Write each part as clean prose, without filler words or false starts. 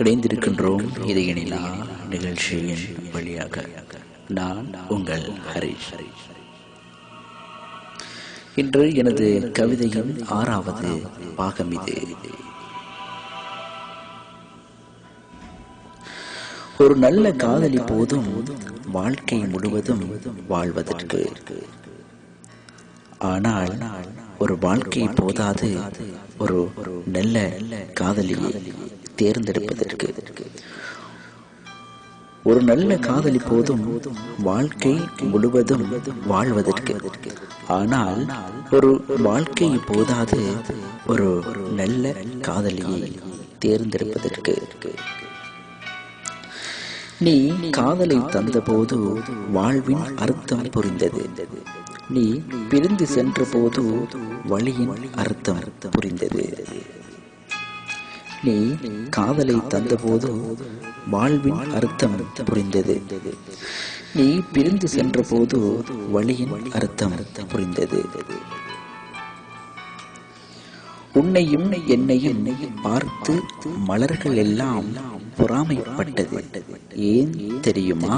இணைந்திருக்கின்றோம் இதயநிலா நிகழ்ச்சியின் வழியாக. நான் உங்கள் ஹரிஷ். இன்று எனது கவிதையின் 6வது பாகம் இது. ஒரு நல்ல காதலி போதும் வாழ்க்கை முழுவதும் வாழ்வதற்கு. ஆனால் ஒரு வாழ்க்கை போதாது ஒரு நல்ல காதலியை தேர்ந்தெடுப்பதற்கு. ஒரு நல்ல காதலி போதும் வாழ்க்கை முழுவதும் வாழ்வதற்கு. ஆனால் ஒரு வாழ்க்கை போதாது ஒரு நல்ல காதலியை தேர்ந்தெடுப்பதற்கு. நீ காதலை தந்தபோது வாழ்வின் அர்த்தம் புரிந்தது. நீ பிரிந்து சென்ற போது வழியின் அர்த்தம் புரிந்தது. நீ காதலை தந்தபோது வாழ்வின் அர்த்தம் புரிந்தது. நீ பிரிந்து சென்ற போது வழியின் அர்த்தம் புரிந்தது. உன்னையும் என்னையும் பார்த்து மலர்கள் எல்லாம் பொறாமைப்பட்டது. ஏன் தெரியுமா?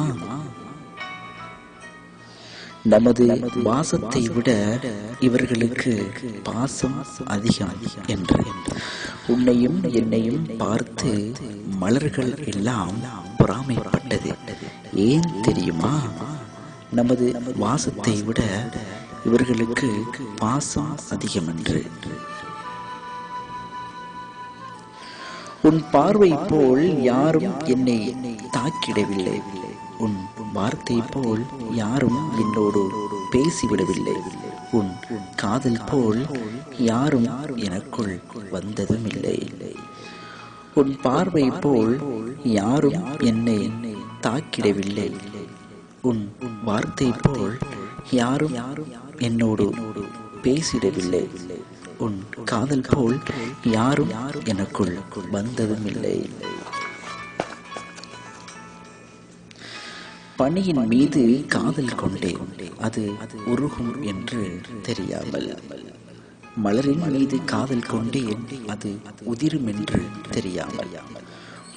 நமது வாசத்தை விட இவர்களுக்கு பாசம் அதிகம் என்று. உன்னையும் என்னையும் பார்த்து மலர்கள் எல்லாம் பொறாமைப்பட்டது. ஏன் தெரியுமா? நமது வாசத்தை விட இவர்களுக்கு பாசம் அதிகம் என்று. உன் பார்வை போல் யாரும் என்னை தாக்கிடவில்லை. உன் வார்த்தை போல் யாரும் என்னோடு பேசிவிடவில்லை. உன் காதல் போல் யாரும் எனக்குள் வந்ததும் இல்லை. உன் பார்வை போல் யாரும் என்னை தாக்கிடவில்லை. உன் வார்த்தை போல் யாரும் என்னோடு பேசிடவில்லை. உன் காதல் போல் யாரும் எனக்குள் வந்ததும் இல்லை. பனியின் மீது காதல் கொண்டேன், அது உருகும் என்று தெரியாமல். மலரின் மீது காதல் கொண்டேன், அது உதிரும் என்று தெரியாமல்.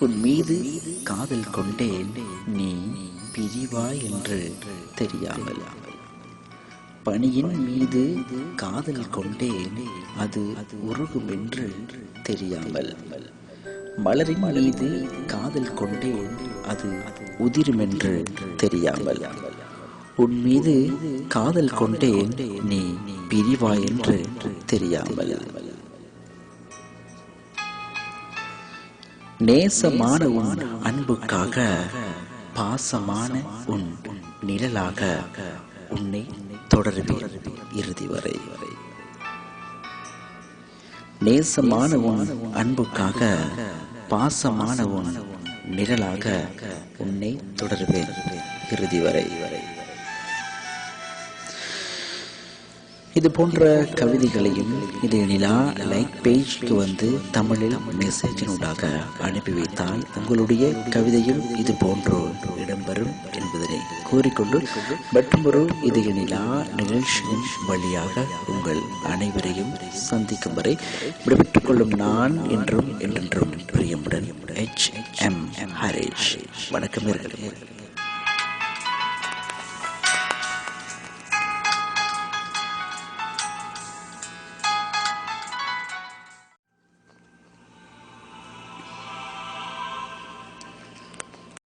உன் மீது காதல் கொண்டேன், நீ பிரிவாய் என்று தெரியாமல். பனியின் மீது காதல் கொண்டேன், அது உருகும் என்று தெரியாமல். மலரின் மீது காதல் கொண்டேன், அது உதிரும் என்று தெரியாமல். உன் மீது காதல் கொண்டேன், நீ பிரிவாய் என்று தெரியாமல். நேசமான உன் அன்புக்காக, பாசமான உன் நிழலாக உன்னை தொடர்வேன் இறுதி வரை. நேசமான உன் அன்புக்காக, பாசமான உன் நிழலாக உன்னை தொடர்வேன் இறுதி வரை. இது போன்ற கவிதைகளையும் இதயநிலா லைக் பேஜ்க்கு வந்து தமிழில் மெசேஜினூடாக அனுப்பி வைத்தால் உங்களுடைய கவிதையும் இது போன்று இடம்பெறும் என்பதனை கூறிக்கொண்டு மற்றொரு இதயநிலா நிகழ்ச்சியின் வழியாக உங்கள் அனைவரையும் சந்திக்கும் வரை விடைபெற்றுக் கொள்ளும் நான் என்றும் என்றென்றும் பிரியமுடன் HM ஹரிஷ். வணக்கம்.